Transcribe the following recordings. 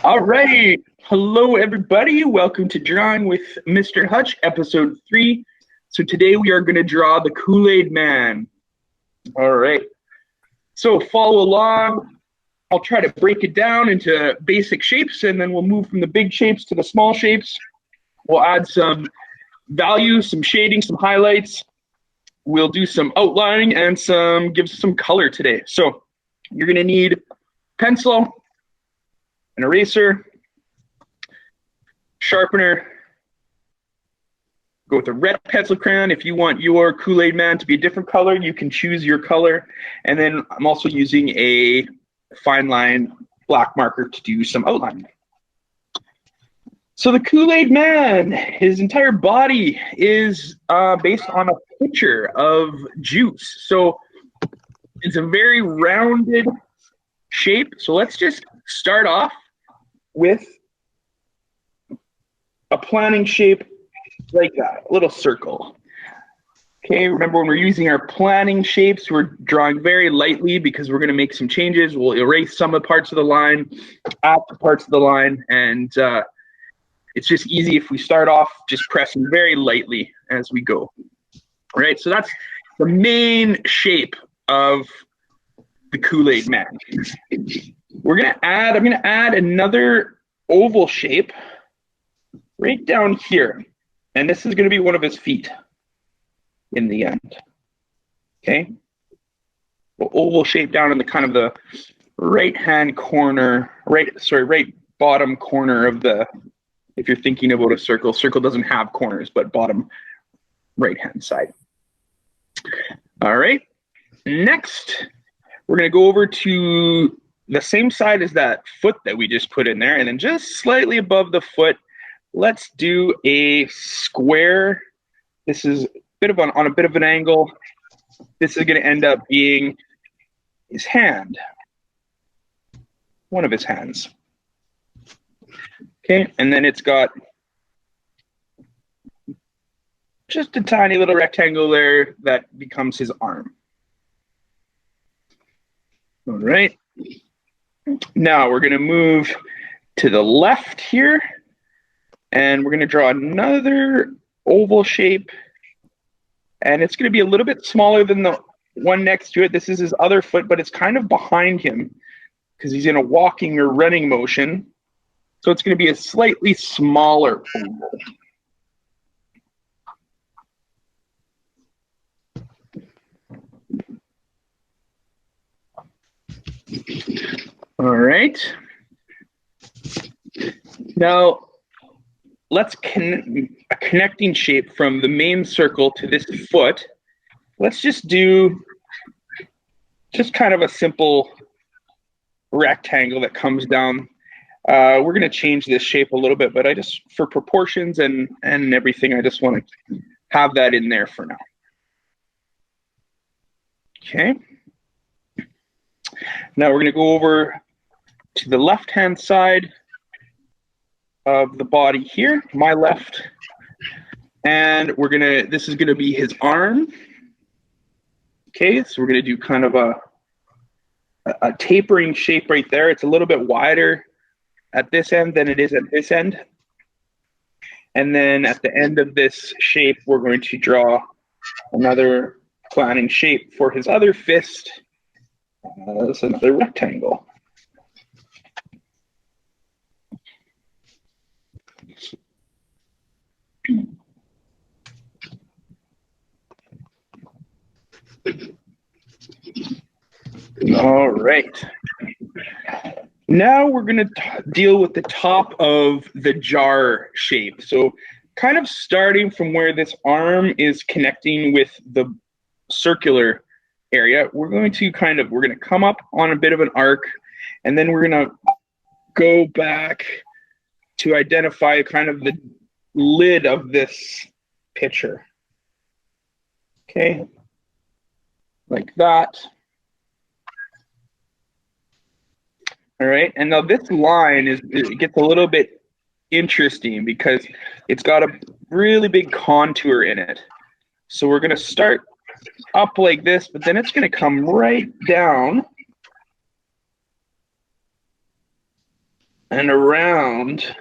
All right. Hello, everybody. Welcome to Drawing with Mr. Hutch, episode 3. So today we are going to draw the Kool-Aid Man. All right. So follow along. I'll try to break it down into basic shapes, and then we'll move from the big shapes to the small shapes. We'll add some value, some shading, some highlights. We'll do some outlining and give some color today. So you're going to need pencil, an eraser, sharpener. Go with a red pencil crayon. If you want your Kool-Aid Man to be a different color, you can choose your color. And then I'm also using a fine line black marker to do some outlining. So the Kool-Aid Man, his entire body is based on a pitcher of juice. So it's a very rounded shape. So let's just start off with a planning shape like that, a little circle. Okay, remember when we're using our planning shapes, we're drawing very lightly because we're going to make some changes. We'll erase some of the parts of the line, add the parts of the line, and it's just easy if we start off just pressing very lightly as we go. All right, so that's the main shape of the Kool-Aid Man. I'm going to add another oval shape right down here. And this is going to be one of his feet in the end. Okay? Well, oval shape down in the kind of the right-hand corner, right bottom corner of the, if you're thinking about a circle doesn't have corners, but bottom right-hand side. All right. Next, we're going to go over to the same side as that foot that we just put in there, and then just slightly above the foot, let's do a square. This is on a bit of an angle. This is going to end up being his hand, one of his hands. Okay, and then it's got just a tiny little rectangle there that becomes his arm. All right. Now we're going to move to the left here, and we're going to draw another oval shape, and it's going to be a little bit smaller than the one next to it. This is his other foot, but it's kind of behind him because he's in a walking or running motion. So it's going to be a slightly smaller oval. All right. Now, let's a connecting shape from the main circle to this foot. Let's just do kind of a simple rectangle that comes down. We're going to change this shape a little bit, but for proportions and everything, I just want to have that in there for now. Okay. Now we're going to go over to the left-hand side of the body here, my left, and this is going to be his arm. Okay, so we're going to do kind of a tapering shape right there. It's a little bit wider at this end than it is at this end. And then at the end of this shape, we're going to draw another planning shape for his other fist. That's another rectangle. All right. Now we're going to deal with the top of the jar shape. So kind of starting from where this arm is connecting with the circular area, we're going to come up on a bit of an arc, and then we're going to go back to identify kind of the lid of this pitcher. Okay, like that. All right, and now this line it gets a little bit interesting because it's got a really big contour in it. So we're going to start up like this, but then it's going to come right down and around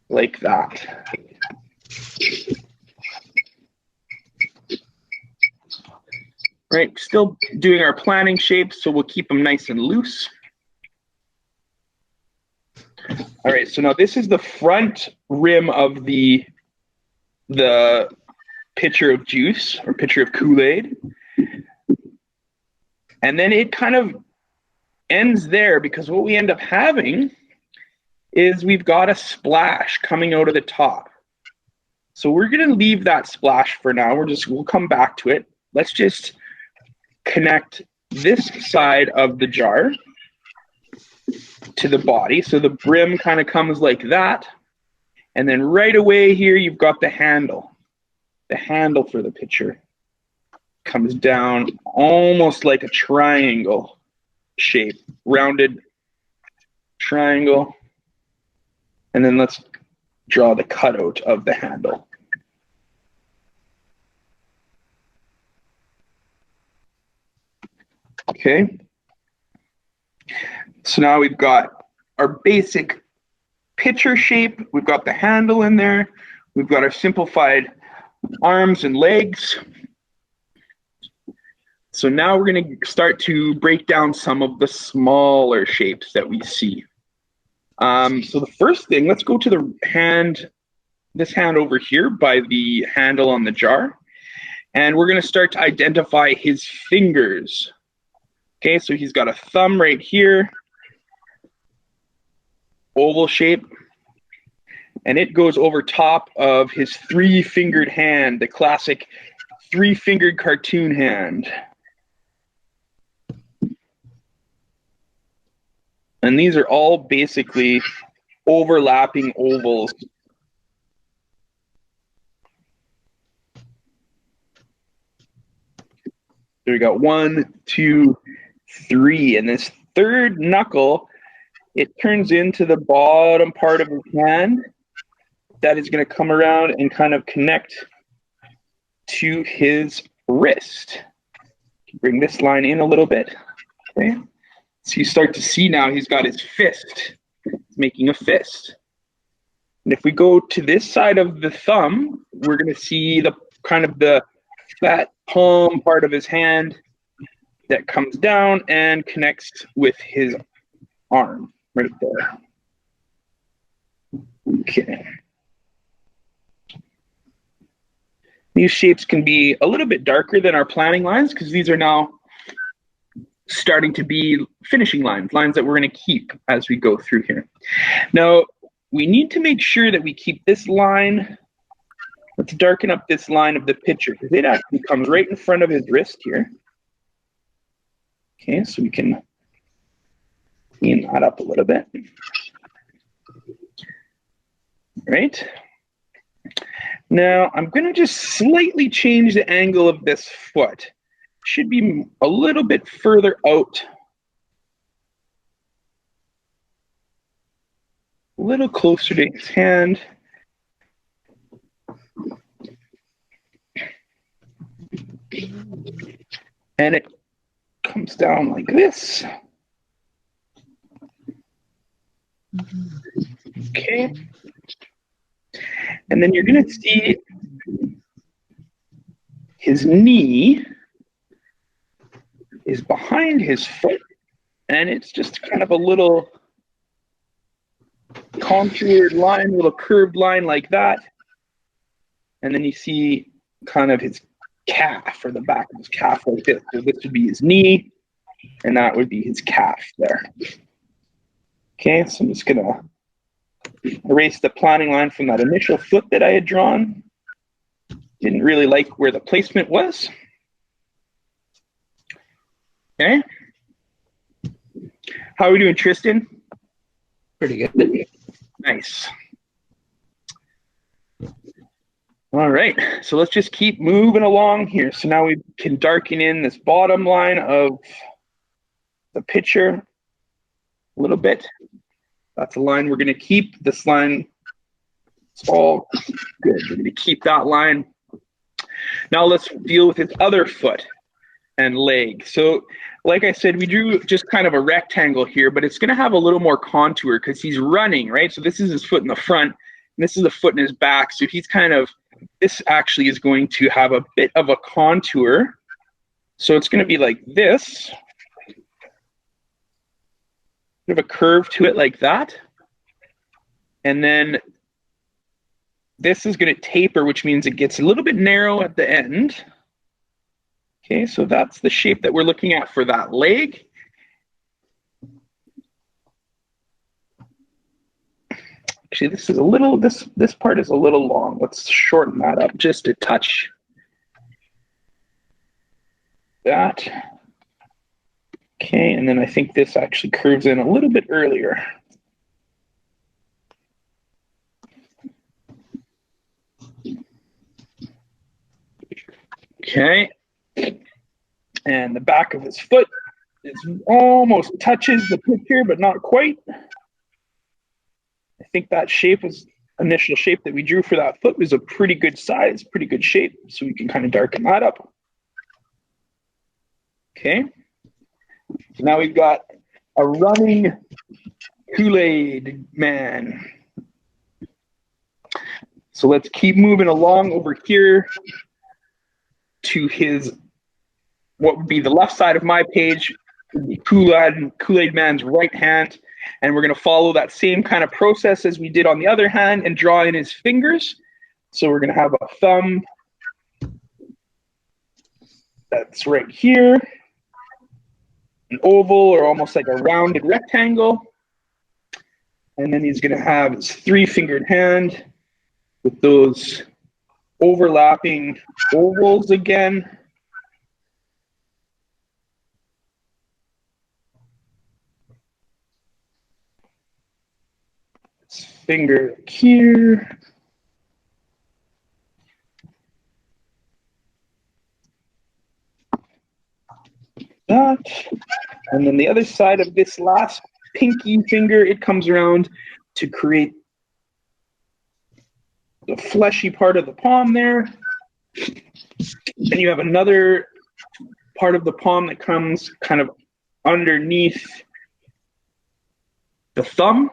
like that. Right, still doing our planning shapes, so we'll keep them nice and loose. All right, so now this is the front rim of the pitcher of juice or pitcher of Kool-Aid. And then it kind of ends there, because what we end up having is we've got a splash coming out of the top. So we're going to leave that splash for now. We'll come back to it. Let's just connect this side of the jar to the body. So the brim kind of comes like that. And then right away here, you've got the handle. The handle for the pitcher comes down almost like a triangle shape, rounded triangle. And then let's draw the cutout of the handle. Okay. So now we've got our basic pitcher shape. We've got the handle in there. We've got our simplified arms and legs. So now we're going to start to break down some of the smaller shapes that we see. So the first thing, let's go to the hand, this hand over here by the handle on the jar. And we're going to start to identify his fingers. Okay, so he's got a thumb right here, oval shape, and it goes over top of his three-fingered hand, the classic three-fingered cartoon hand. And these are all basically overlapping ovals. So we got 1, 2, 3, and this third knuckle, it turns into the bottom part of his hand. That is going to come around and kind of connect to his wrist. Bring this line in a little bit. Okay. So you start to see now he's got his fist. He's making a fist. And if we go to this side of the thumb, we're going to see the kind of the fat palm part of his hand that comes down and connects with his arm right there. Okay. These shapes can be a little bit darker than our planning lines because these are now starting to be finishing lines, lines that we're going to keep as we go through here. Now, we need to make sure that we keep this line. Let's darken up this line of the pitcher because it actually comes right in front of his wrist here. Okay, so we can clean that up a little bit. Right. Now, I'm going to just slightly change the angle of this foot. Should be a little bit further out. A little closer to his hand. And it comes down like this. Okay. And then you're going to see his knee is behind his foot, and it's just kind of a little contoured line, a little curved line like that. And then you see kind of his calf, or the back of his calf like this. So this would be his knee, and that would be his calf there. Okay, so I'm just going to erase the planning line from that initial foot that I had drawn. Didn't really like where the placement was. Okay. How are we doing, Tristan? Pretty good. Nice. All right, so let's just keep moving along here. So now we can darken in this bottom line of the pitcher a little bit. That's a line we're going to keep. This line is all good. We're going to keep that line. Now let's deal with his other foot and leg. So like I said, we drew just kind of a rectangle here, but it's going to have a little more contour because he's running, right? So this is his foot in the front, and this is the foot in his back. So he's kind of, this actually is going to have a bit of a contour. So it's going to be like this. Bit of a curve to it like that. And then this is going to taper, which means it gets a little bit narrow at the end. Okay, so that's the shape that we're looking at for that leg. Actually, this is a little, this part is a little long. Let's shorten that up just a touch. That. Okay, and then I think this actually curves in a little bit earlier. Okay, and the back of his foot is almost touches the picture, but not quite. I think that shape was initial shape that we drew for that foot was a pretty good size, pretty good shape. So we can kind of darken that up. Okay. So now we've got a running Kool-Aid man. So let's keep moving along over here to his, what would be the left side of my page, Kool-Aid man's right hand. And we're going to follow that same kind of process as we did on the other hand and draw in his fingers. So we're going to have a thumb that's right here, an oval or almost like a rounded rectangle. And then he's going to have his three-fingered hand with those overlapping ovals again. Finger here. That. And then the other side of this last pinky finger, it comes around to create the fleshy part of the palm there. Then you have another part of the palm that comes kind of underneath the thumb.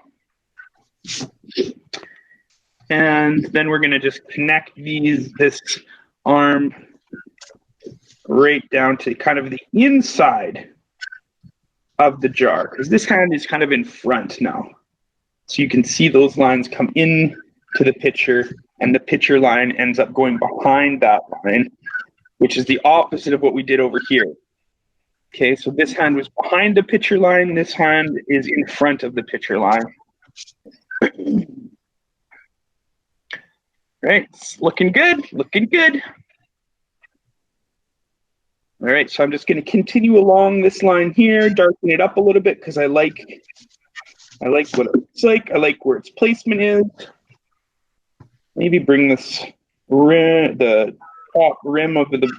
And then we're going to just connect this arm right down to kind of the inside of the jar, because this hand is kind of in front now. So you can see those lines come in to the pitcher, and the pitcher line ends up going behind that line, which is the opposite of what we did over here. Okay, so this hand was behind the pitcher line, this hand is in front of the pitcher line. Right, it's looking good, looking good. All right, so I'm just going to continue along this line here, darken it up a little bit because I like what it looks like. I like where its placement is. Maybe bring this the top rim of the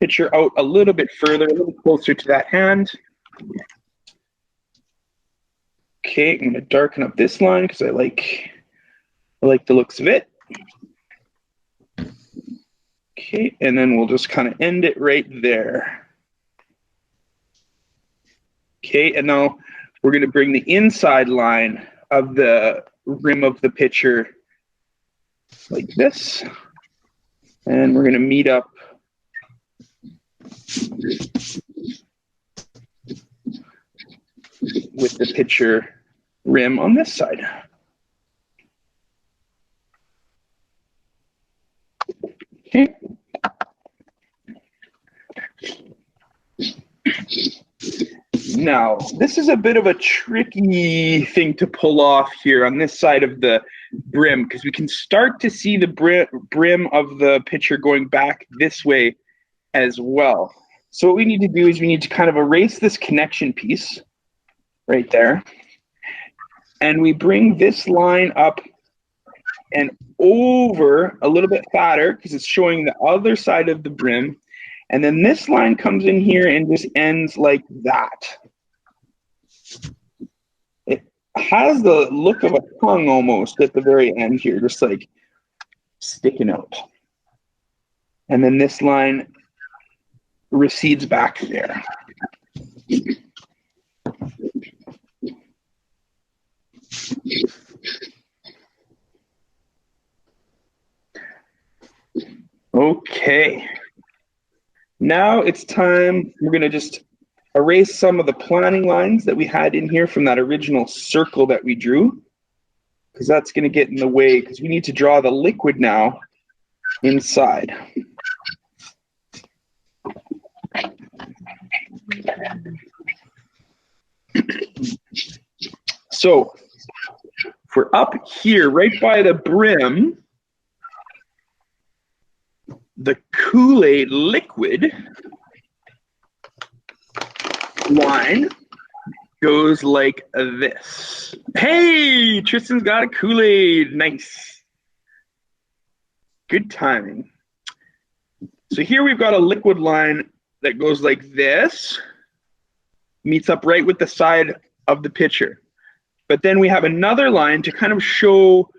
pitcher out a little bit further, a little closer to that hand. Okay, I'm going to darken up this line because I like the looks of it. Okay, and then we'll just kind of end it right there. Okay, and now we're going to bring the inside line of the rim of the pitcher like this. And we're going to meet up with the pitcher rim on this side. Okay. Now, this is a bit of a tricky thing to pull off here on this side of the brim, because we can start to see the brim of the pitcher going back this way as well. So what we need to do is we need to kind of erase this connection piece right there. And we bring this line up and over a little bit fatter because it's showing the other side of the brim. And then this line comes in here and just ends like that. It has the look of a tongue almost at the very end here, just like sticking out. And then this line recedes back there. Okay. Now it's time, we're going to just erase some of the planning lines that we had in here from that original circle that we drew, because that's going to get in the way, because we need to draw the liquid now inside. So if we're up here, right by the brim, the Kool-Aid liquid line goes like this. Hey, Tristan's got a Kool-Aid. Nice. Good timing. So here we've got a liquid line that goes like this, meets up right with the side of the pitcher. But then we have another line to kind of show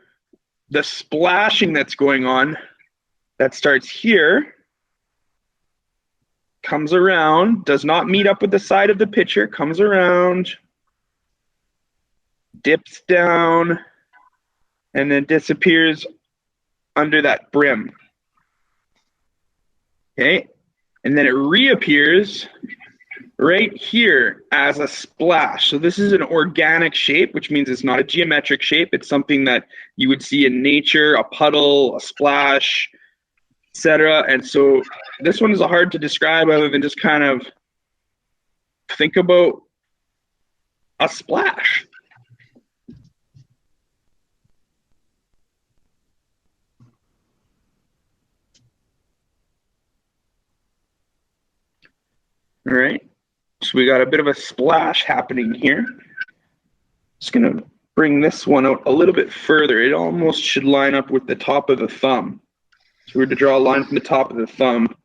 the splashing that's going on that starts here, comes around, does not meet up with the side of the pitcher, comes around, dips down, and then disappears under that brim. Okay, and then it reappears right here as a splash. So this is an organic shape, which means it's not a geometric shape. It's something that you would see in nature, a puddle, a splash, etc. And so this one is hard to describe other than just kind of think about a splash. All right, so we got a bit of a splash happening here. Just gonna bring this one out a little bit further. It almost should line up with the top of the thumb. So we're to draw a line from the top of the thumb.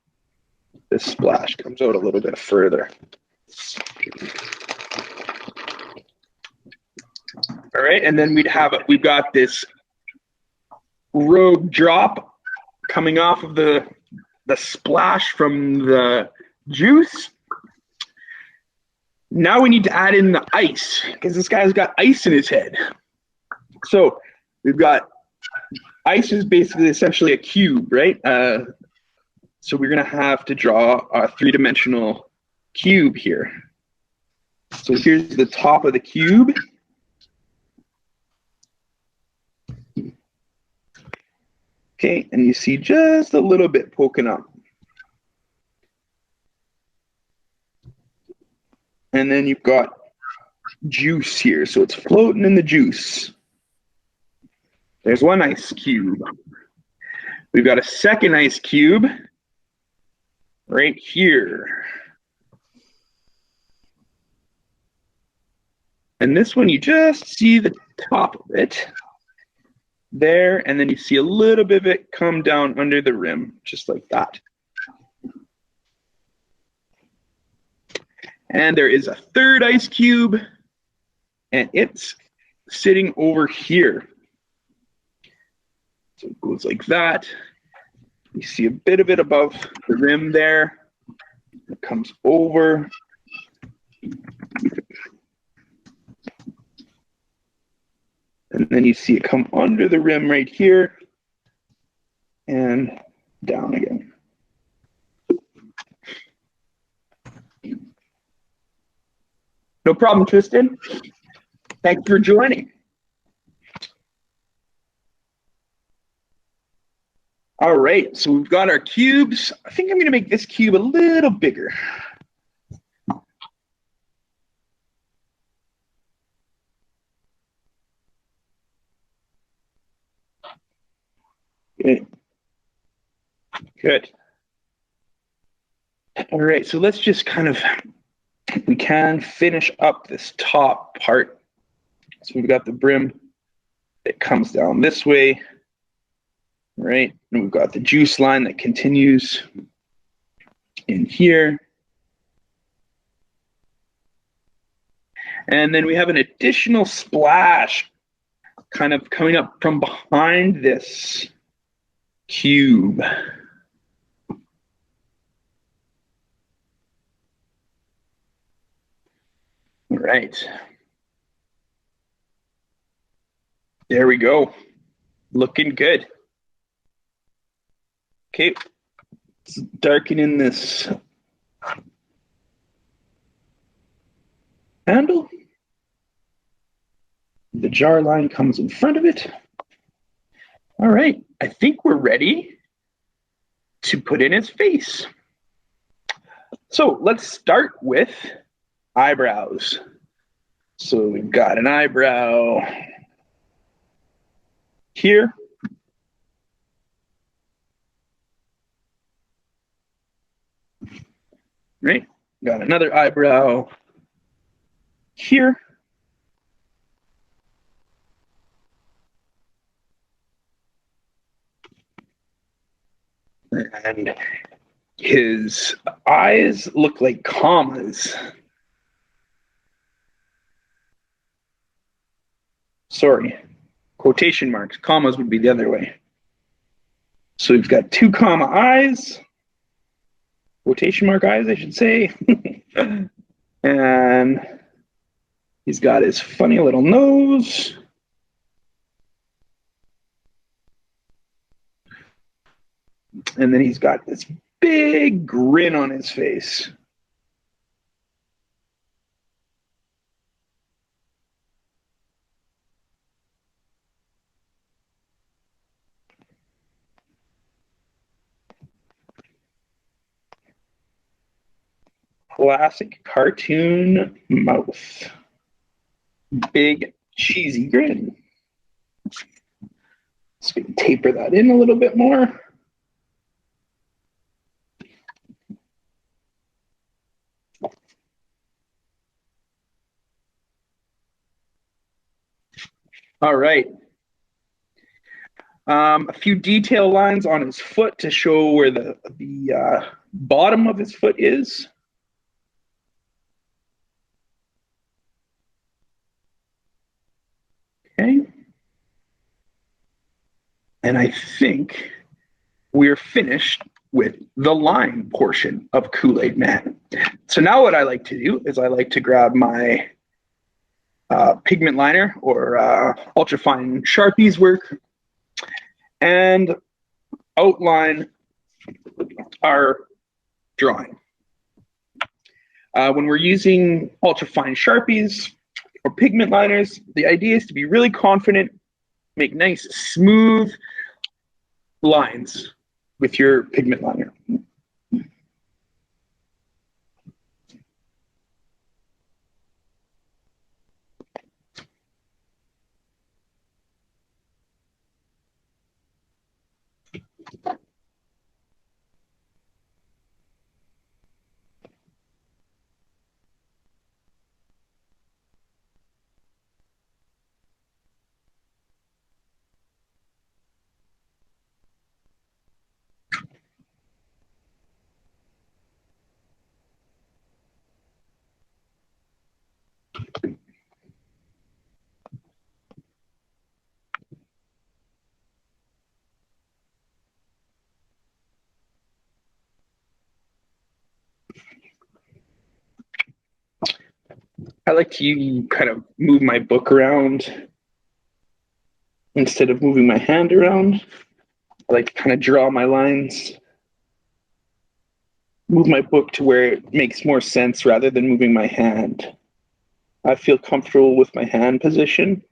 This splash comes out a little bit further. All right, and then we've got this rogue drop coming off of the splash from the juice. Now we need to add in the ice, because this guy's got ice in his head. So we've got ice is basically essentially a cube, right? So we're going to have to draw a three-dimensional cube here. So here's the top of the cube. Okay, and you see just a little bit poking up. And then you've got juice here, so it's floating in the juice. There's one ice cube. We've got a second ice cube right here. And this one, you just see the top of it there, and then you see a little bit of it come down under the rim, just like that. And there is a third ice cube, and it's sitting over here. So it goes like that. You see a bit of it above the rim there. It comes over. And then you see it come under the rim right here and down again. No problem, Tristan. Thanks for joining. All right, so we've got our cubes. I think I'm going to make this cube a little bigger. Okay. Good. All right, so let's just kind of, we can finish up this top part. So we've got the brim. It comes down this way. Right, and we've got the juice line that continues in here. And then we have an additional splash kind of coming up from behind this cube. right. There we go. Looking good. Okay, let's darken in this handle. The jar line comes in front of it. All right, I think we're ready to put in his face. So let's start with eyebrows. So we've got an eyebrow here. Right, got another eyebrow here. And his eyes look like commas. Sorry, quotation marks. Commas would be the other way. So we've got 2 comma eyes. Quotation mark eyes, I should say. And he's got his funny little nose. And then he's got this big grin on his face. Classic cartoon mouth. Big cheesy grin. So we can taper that in a little bit more. All right. A few detail lines on his foot to show where the bottom of his foot is. Okay. And I think we're finished with the line portion of Kool-Aid Man. So now what I like to do is I like to grab my pigment liner or ultrafine Sharpies work and outline our drawing. When we're using ultrafine Sharpies or pigment liners, the idea is to be really confident, make nice, smooth lines with your pigment liner. I like to kind of move my book around instead of moving my hand around. I like to kind of draw my lines, move my book to where it makes more sense rather than moving my hand. I feel comfortable with my hand position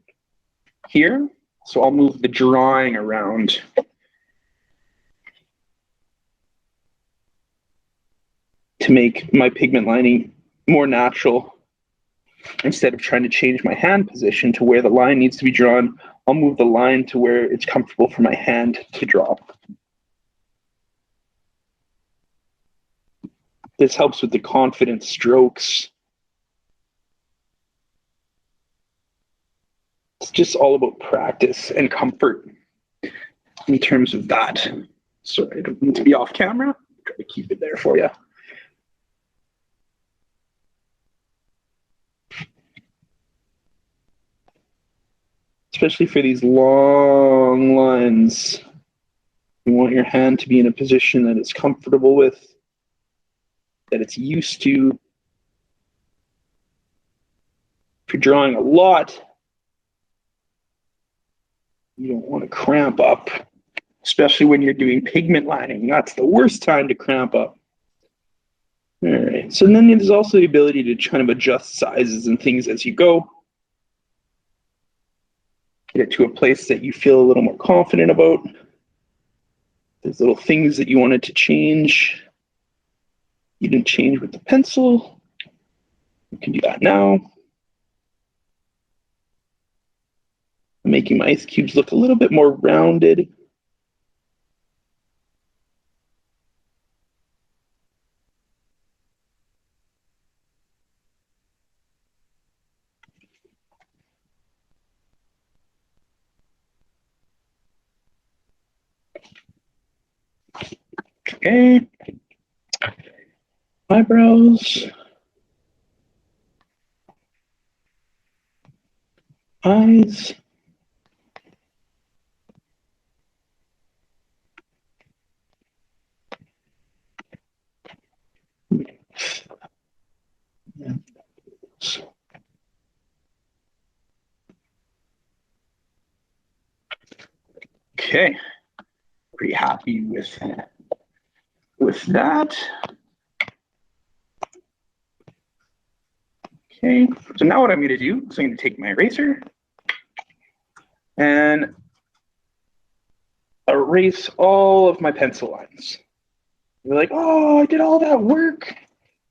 here, so I'll move the drawing around. To make my pigment lining more natural. Instead of trying to change my hand position to where the line needs to be drawn, I'll move the line to where it's comfortable for my hand to draw. This helps with the confident strokes. It's just all about practice and comfort in terms of that. Sorry, I don't need to be off camera. Try to keep it there for you. Especially for these long lines, you want your hand to be in a position that it's comfortable with, that it's used to. you're drawing a lot, you don't want to cramp up, especially when you're doing pigment lining. That's the worst time to cramp up. All right, so then there's also the ability to kind of adjust sizes and things as you go. Get it to a place that you feel a little more confident about. There's little things that you wanted to change. You didn't change with the pencil. You can do that now. I'm making my ice cubes look a little bit more rounded. Okay. Eyebrows. Eyes. Okay. Pretty happy with that. Okay, so now what I'm going to do is I'm going to take my eraser and erase all of my pencil lines. You're like, oh, I did all that work,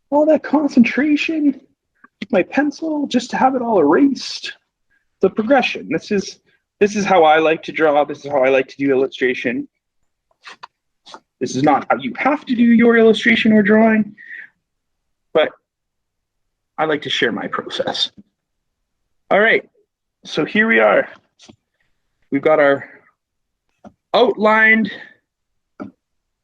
all that concentration with my pencil just to have it all erased. The progression. This is how I like to draw. This is how I like to do illustration. This is not how you have to do your illustration or drawing, but I like to share my process. All right, so here we are. We've got our outlined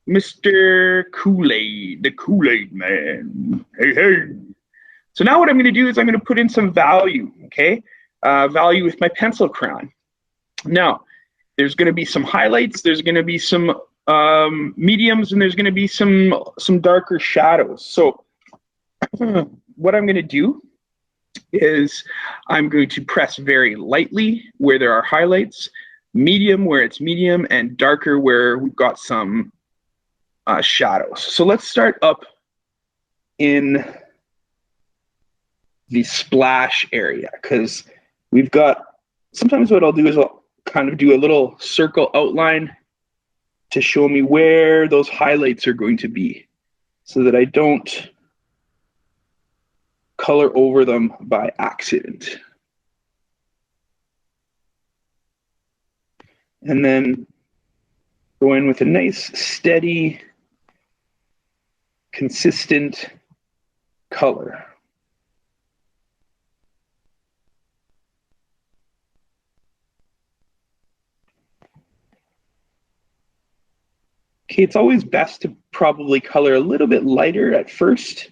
Mr. Kool-Aid, the Kool-Aid man. Hey, hey. So now what I'm going to do is I'm going to put in some value, okay? Value with my pencil crayon. Now, there's going to be some highlights, there's going to be some mediums, and there's going to be some darker shadows. So what I'm going to do is I'm going to press very lightly where there are highlights, medium where it's medium, and darker where we've got some shadows. So let's start up in the splash area, because we've got, sometimes what I'll do is I'll kind of do a little circle outline to show me where those highlights are going to be so that I don't color over them by accident. And then go in with a nice, steady, consistent color. Okay, it's always best to probably color a little bit lighter at first,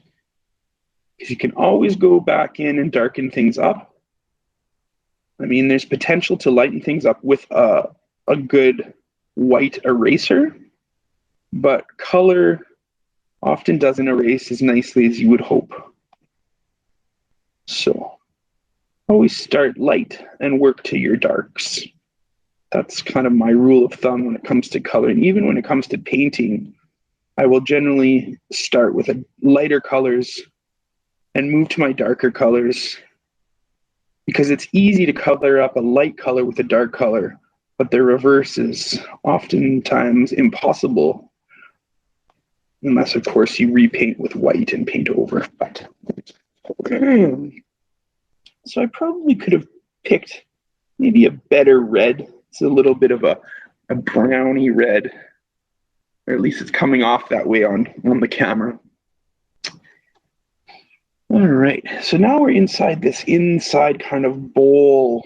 because you can always go back in and darken things up. I mean, there's potential to lighten things up with a good white eraser, but color often doesn't erase as nicely as you would hope. So always start light and work to your darks. That's kind of my rule of thumb when it comes to coloring. Even when it comes to painting, I will generally start with lighter colors and move to my darker colors, because it's easy to color up a light color with a dark color, but the reverse is oftentimes impossible, unless, of course, you repaint with white and paint over. But so I probably could have picked maybe a better red. It's a little bit of a browny red, or at least it's coming off that way on the camera. All right, so now we're inside this inside kind of bowl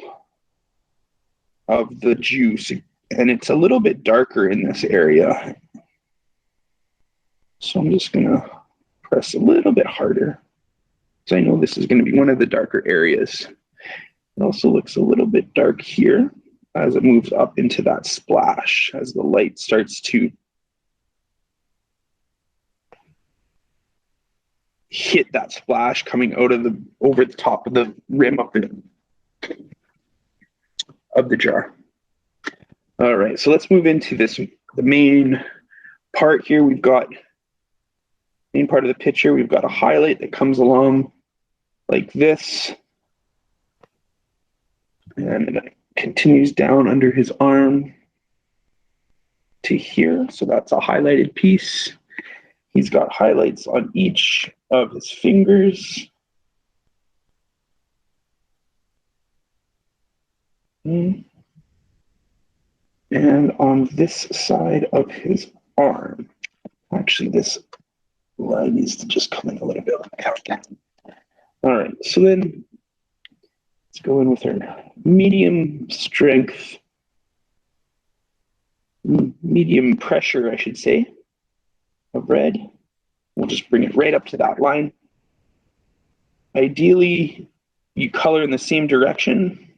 of the juice, and it's a little bit darker in this area. So I'm just gonna press a little bit harder, because I know this is gonna be one of the darker areas. It also looks a little bit dark here as it moves up into that splash, as the light starts to hit that splash coming out of over the top of the rim of the jar. All right, so let's move into the main part here. We've got main part of the picture. We've got a highlight that comes along like this, and it continues down under his arm to here. So that's a highlighted piece. He's got highlights on each of his fingers. And on this side of his arm. Actually, this line needs to just come in a little bit. All right, so then let's go in with our medium strength, medium pressure, I should say, of red. We'll just bring it right up to that line. Ideally, you color in the same direction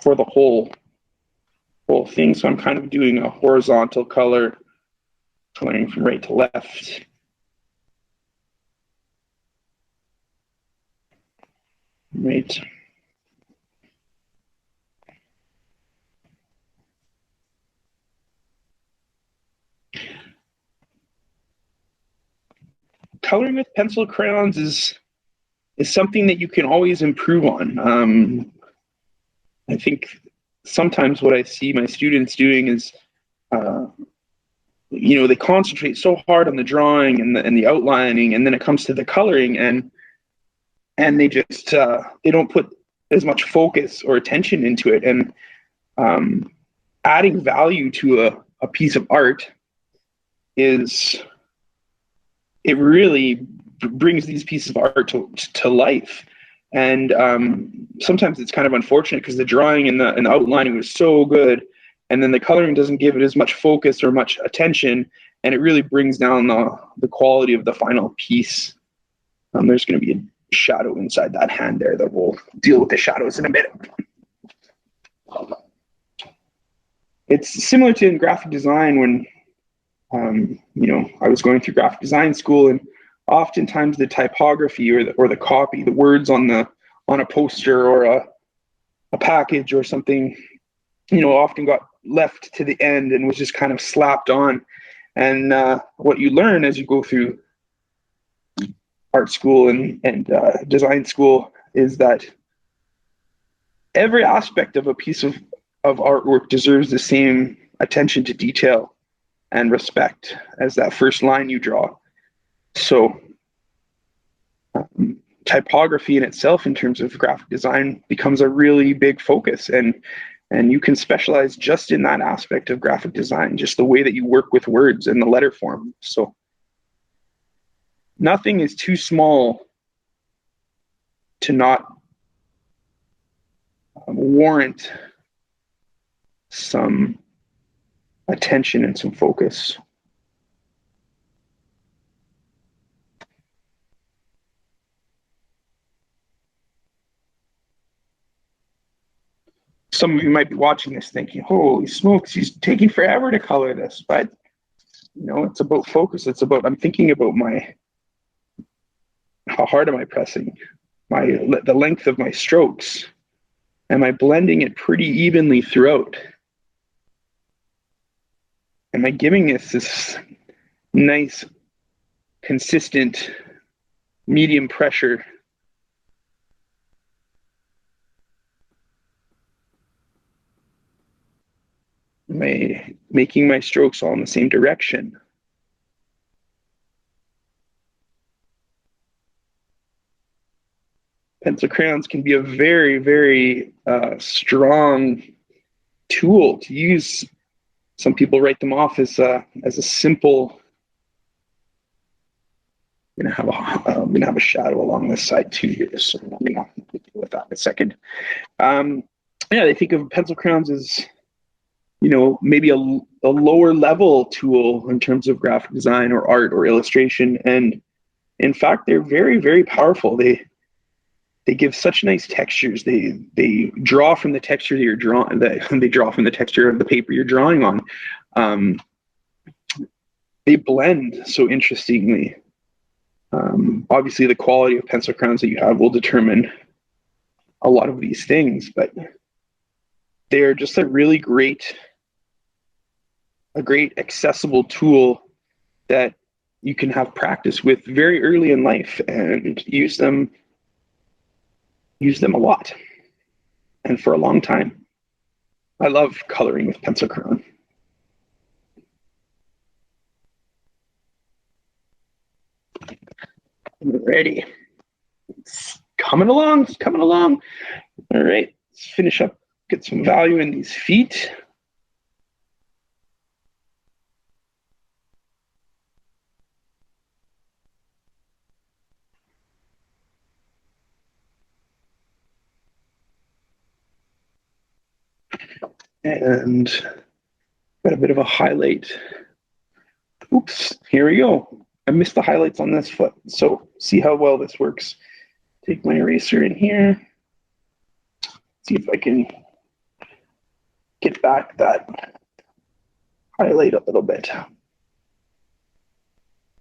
for the whole thing. So I'm kind of doing a horizontal color, coloring from right to left. Right. Coloring with pencil crayons is something that you can always improve on. I think sometimes what I see my students doing is, they concentrate so hard on the drawing and the outlining, and then it comes to the coloring, and they just they don't put as much focus or attention into it. And adding value to a piece of art it really brings these pieces of art to life. And sometimes it's kind of unfortunate because the drawing and the outlining was so good, and then the coloring doesn't give it as much focus or much attention, and it really brings down the quality of the final piece. There's going to be a shadow inside that hand there that we'll deal with the shadows in a minute. It's similar to in graphic design when I was going through graphic design school, and oftentimes the typography or the copy, the words on a poster or a package or something, often got left to the end and was just kind of slapped on. And what you learn as you go through art school and design school is that every aspect of a piece of artwork deserves the same attention to detail and respect as that first line you draw. So typography in itself in terms of graphic design becomes a really big focus, and you can specialize just in that aspect of graphic design, just the way that you work with words and the letter form. So nothing is too small to not warrant some attention and some focus. Some of you might be watching this thinking, holy smokes, he's taking forever to color this. But it's about focus. It's about, I'm thinking about how hard am I pressing, the length of my strokes. Am I blending it pretty evenly throughout? Am I giving this nice, consistent, medium pressure? Am I making my strokes all in the same direction? Pencil crayons can be a very, very strong tool to use. Some people write them off as a simple. I'm gonna have a shadow along this side too here, so I'm gonna deal with that in a second. They think of pencil crayons as maybe a lower level tool in terms of graphic design or art or illustration, and in fact they're very, very powerful. They give such nice textures. They draw from the texture that you're drawing. They draw from the texture of the paper you're drawing on. they blend so interestingly. Obviously, the quality of pencil crowns that you have will determine a lot of these things, but they're just a great accessible tool that you can have practice with very early in life and use them a lot and for a long time. I love coloring with pencil crayon. Ready. It's coming along. It's coming along. All right. Let's finish up. Get some value in these feet. And got a bit of a highlight. Oops, here we go. I missed the highlights on this foot. So see how well this works. Take my eraser in here. See if I can get back that highlight a little bit.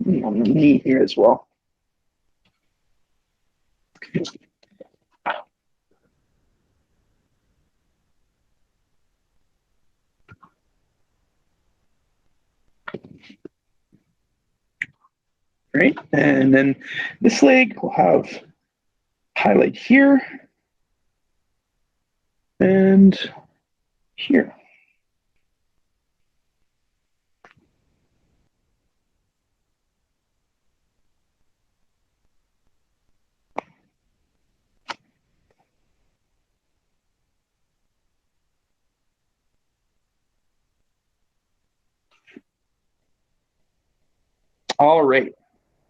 On the knee here as well. Right, and then this leg will have highlight here and here. All right,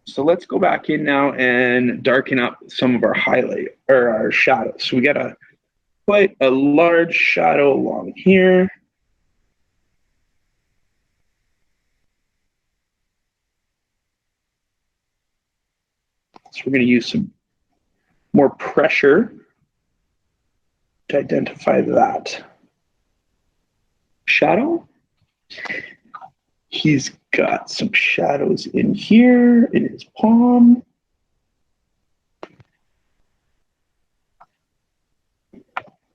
so let's go back in now and darken up some of our highlight or our shadows. So we got quite a large shadow along here. So we're going to use some more pressure to identify that shadow. He's got some shadows in here in his palm.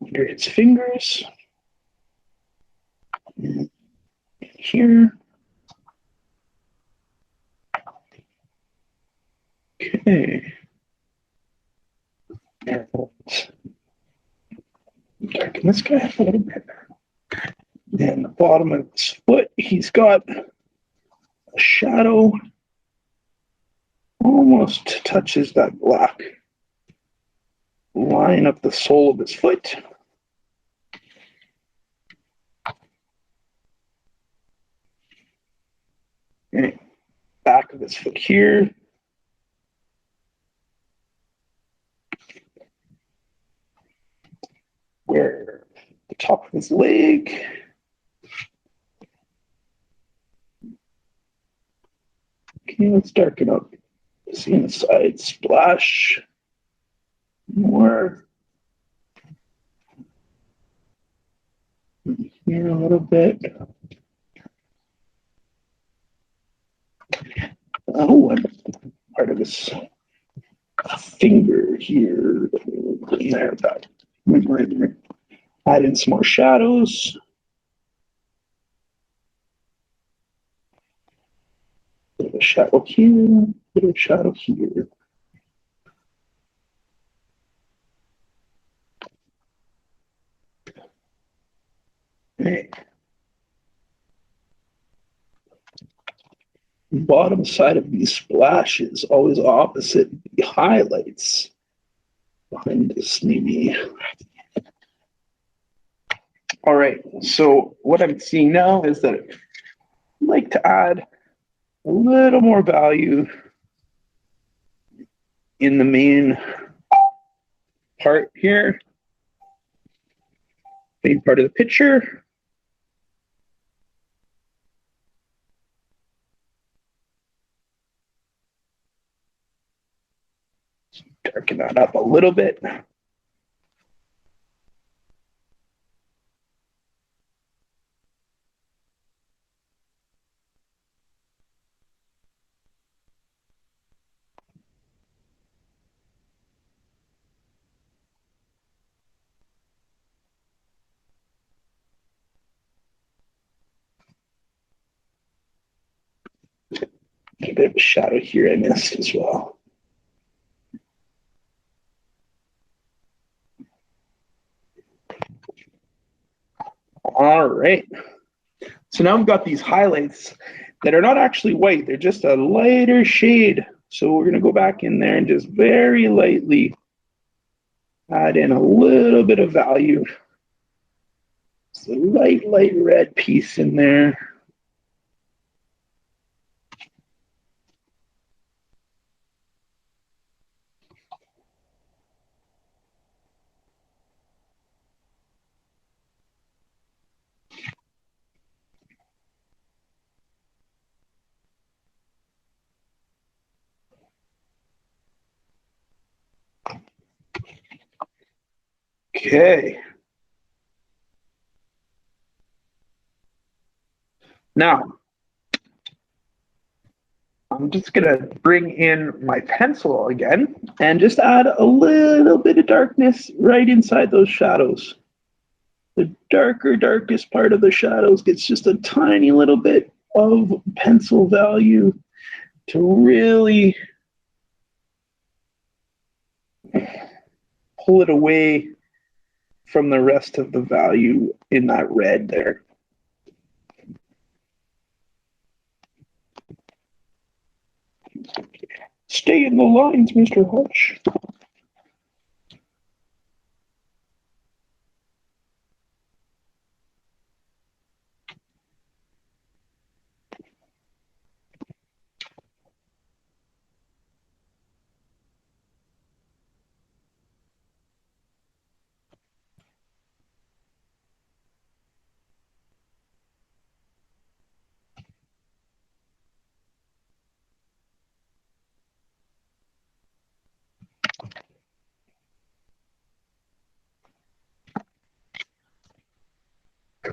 Under his fingers. And here. Okay. And darken this guy a little bit. And the bottom of his foot, he's got a shadow almost touches that black line up the sole of his foot. Okay. Back of his foot here. Where the top of his leg. Okay, let's darken up. See inside, splash. More. Here a little bit. Oh, and part of his finger here. There, that. Add in some more shadows. Bit of a shadow here, bit of shadow here. Okay. Bottom side of these splashes, always opposite the highlights behind this maybe. All right, so what I'm seeing now is that I'd like to add a little more value in the main part here, main part of the picture. Darken that up a little bit. a bit of a shadow here I missed as well. All right. So now I've got these highlights that are not actually white. They're just a lighter shade. So we're going to go back in there and just very lightly add in a little bit of value. It's a light red piece in there. Okay. Now, I'm just going to bring in my pencil again and just add a little bit of darkness right inside those shadows. The darkest part of the shadows gets just a tiny little bit of pencil value to really pull it away from the rest of the value in that red there. Stay in the lines, Mr. Hutch.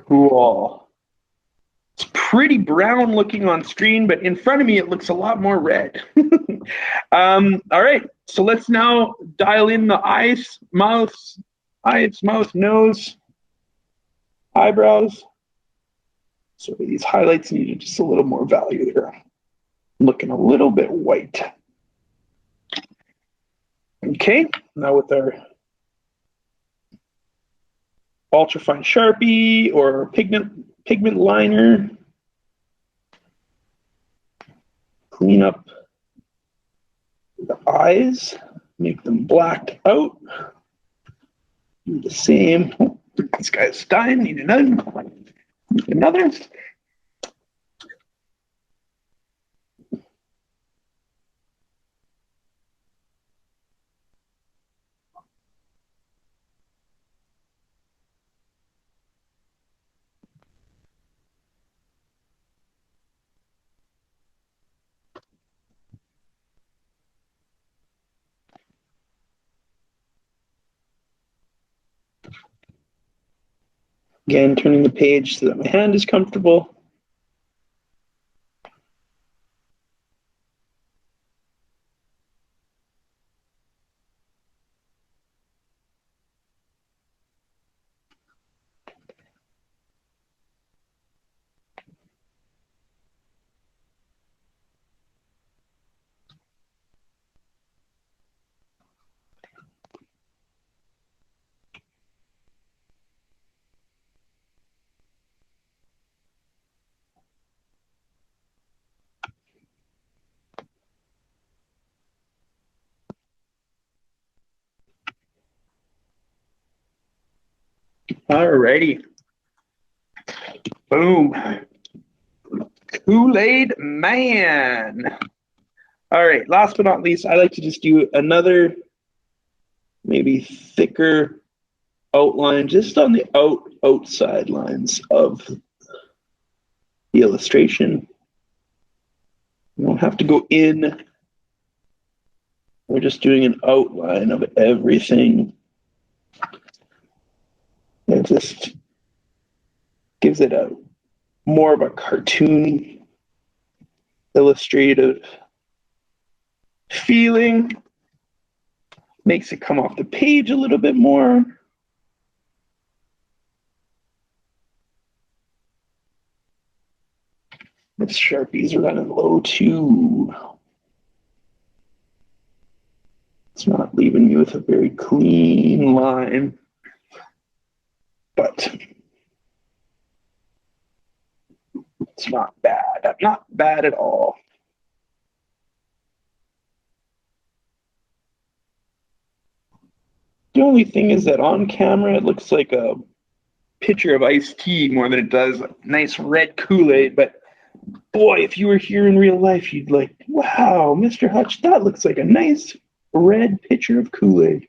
Cool. It's pretty brown looking on screen, but in front of me, it looks a lot more red. All right, so let's now dial in the eyes, mouth, nose, eyebrows. So these highlights need just a little more value there. Looking a little bit white. Okay, now with our ultrafine Sharpie or pigment liner, clean up the eyes, make them blacked out. Do the same. Oh, this guy's dying. Need another. Another. Again, turning the page so that my hand is comfortable. Alrighty. Boom. Kool-Aid man. All right, last but not least, I like to just do another maybe thicker outline just on the outside lines of the illustration. You don't have to go in. We're just doing an outline of everything. It just gives it a more of a cartoon, illustrative feeling. Makes it come off the page a little bit more. This Sharpies are running low too. It's not leaving me with a very clean line, but it's not bad. Not bad at all. The only thing is that on camera, it looks like a pitcher of iced tea more than it does a nice red Kool-Aid. But boy, if you were here in real life, you'd like, wow, Mr. Hutch, that looks like a nice red pitcher of Kool-Aid.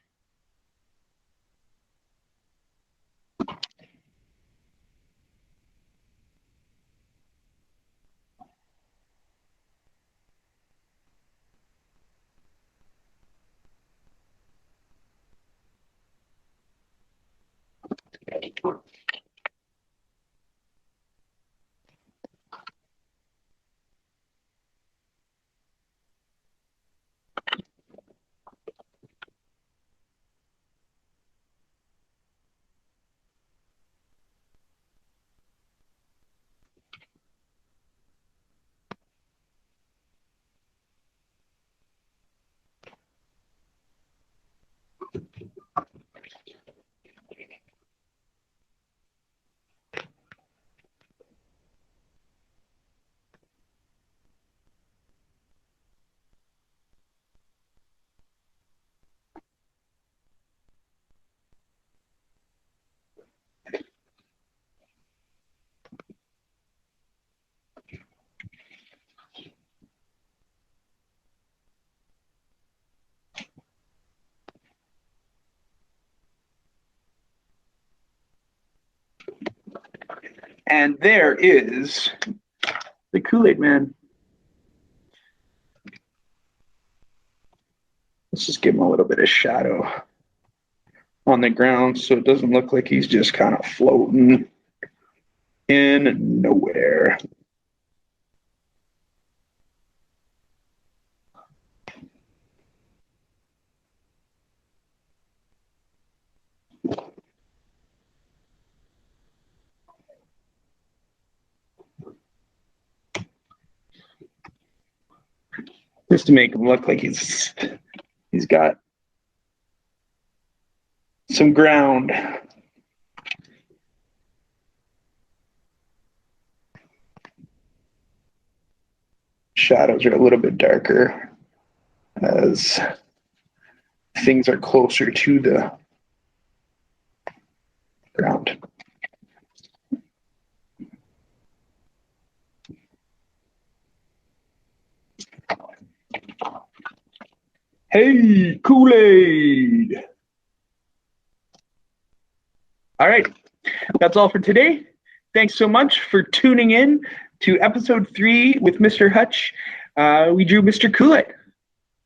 And there is the Kool-Aid Man. Let's just give him a little bit of shadow on the ground so it doesn't look like he's just kind of floating in nowhere. Just to make him look like he's got some ground. Shadows are a little bit darker as things are closer to the ground. Hey, Kool-Aid! All right, that's all for today. Thanks so much for tuning in to episode 3 with Mr. Hutch. We drew Mr. Kool-Aid.